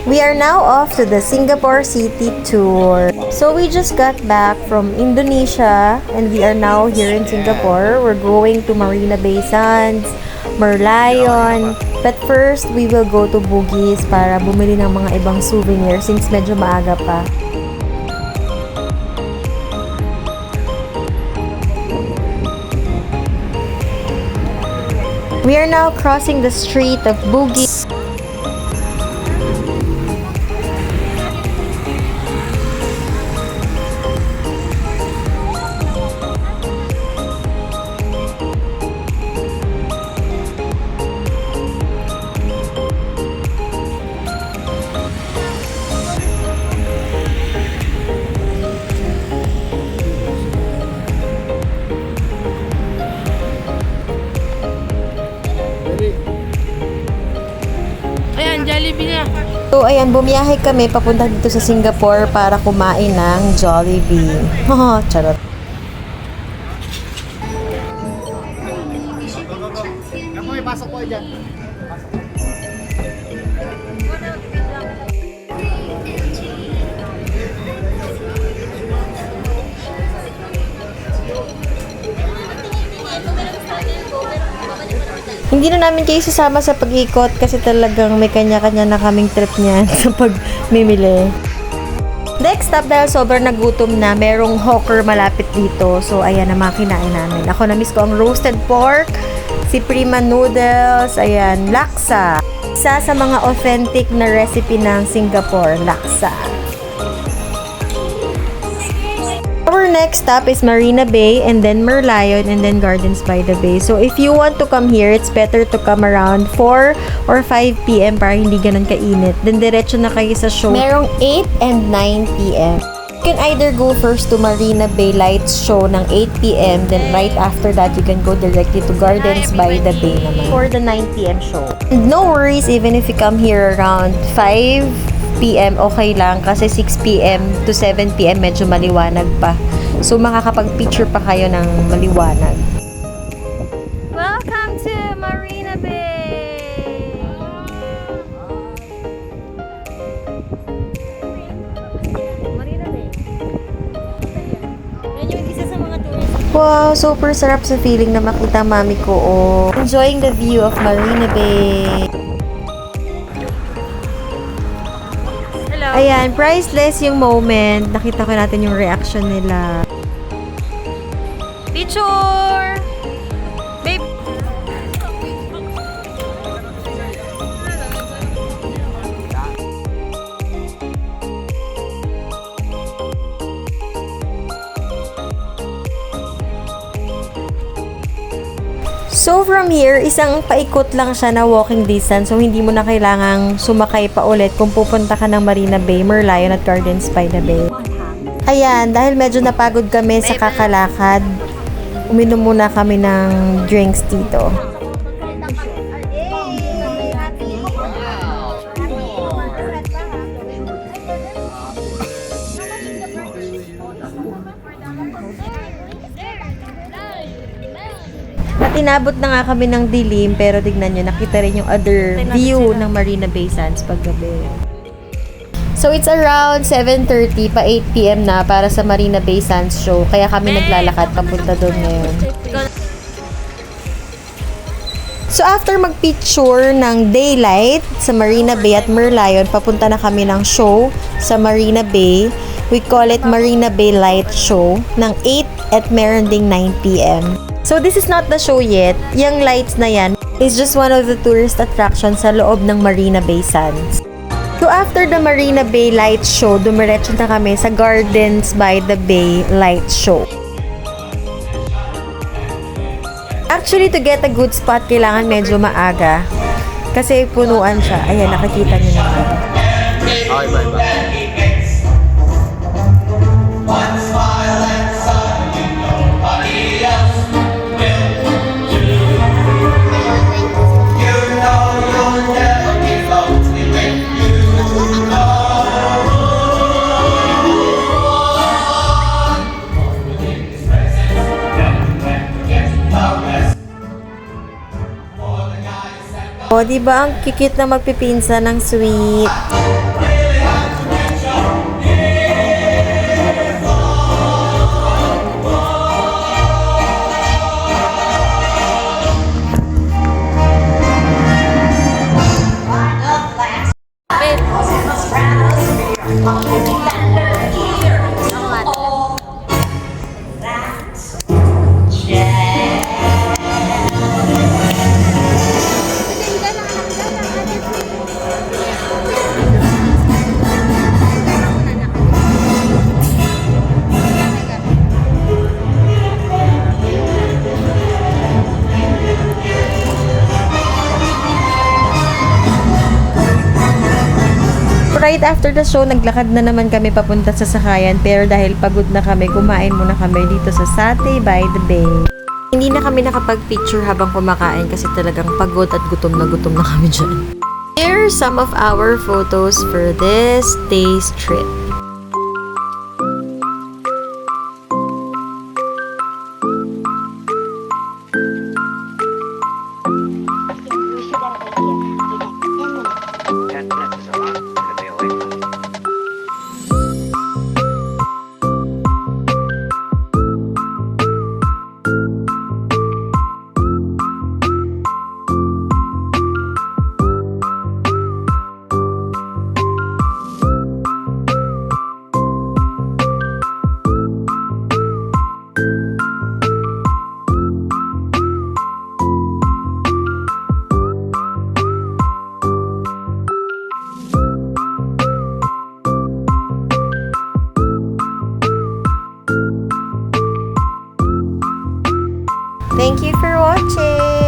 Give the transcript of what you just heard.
We are now off to the Singapore City tour. So we just got back from Indonesia and we are now here in Singapore. We're going to Marina Bay Sands, Merlion. But first, we will go to Bugis para bumili ng mga ibang souvenirs since medyo maaga pa. We are now crossing the street of Bugis. So, ayan, bumiyahe kami papunta dito sa Singapore para kumain ng Jollibee. Haha, charot. May pasok po dyan. Hindi na namin kayo sasama sa pag-ikot kasi talagang may kanya-kanya na kaming trip niyan sa pag-mimili. Next stop, dahil sobrang nagutom na, merong hawker malapit dito. So, ayan na mga kinain namin. Ako na-miss ko ang roasted pork, si Prima Noodles, ayan, laksa. Isa sa mga authentic na recipe ng Singapore, laksa. Our next stop is Marina Bay and then Merlion and then Gardens by the Bay. So if you want to come here, it's better to come around 4 or 5 p.m. para hindi ganun kainit. Then diretso na kayo sa show. Merong 8 and 9 p.m. You can either go first to Marina Bay Lights show ng 8 p.m. Then right after that, you can go directly to Gardens by the Bay naman for the 9 p.m. show. And no worries even if you come here around 5 p.m. okay lang kasi 6 p.m. to 7 p.m. medyo maliwanag pa. So makakapag-picture pa kayo ng maliwanag. Welcome to Marina Bay! Marina Bay. Yan yung isa sa mga tourist. Wow, super sarap sa feeling na makita mami ko. Oh. Enjoying the view of Marina Bay. Ayan, priceless yung moment. Nakita ko natin yung reaction nila. Picture! Babe! So from here, isang paikot lang siya na walking distance. So hindi mo na kailangang sumakay pa ulit kung pupunta ka ng Marina Bay, Merlion at Gardens by the Bay. Ayan, dahil medyo napagod kami sa kakalakad, uminom muna kami ng drinks dito. At inabot na nga kami ng dilim, pero tignan nyo, nakita rin yung other view ng Marina Bay Sands paggabi. So it's around 7:30 pa 8 p.m. na para sa Marina Bay Sands show, kaya kami naglalakad papunta doon ngayon. So after mag-picture ng daylight sa Marina Bay at Merlion, papunta na kami ng show sa Marina Bay. We call it Marina Bay Light Show ng 8 at meron ding 9 p.m. So this is not the show yet. Yung lights na yan is just one of the tourist attractions sa loob ng Marina Bay Sands. So after the Marina Bay Lights Show, dumiretso na kami sa Gardens by the Bay Lights Show. Actually, to get a good spot, kailangan medyo maaga. Kasi punuan siya. Ayan, nakikita niyo naman. Okay, bye-bye. O, diba ang kikit na magpipinsa ng sweet? right after the show, naglakad na naman kami papunta sa sakayan. Pero dahil pagod na kami, kumain muna kami dito sa Satay by the Bay. Hindi na kami nakapag-picture habang kumakain kasi talagang pagod at gutom na kami dyan. Here are some of our photos for this day's trip. Thank you for watching!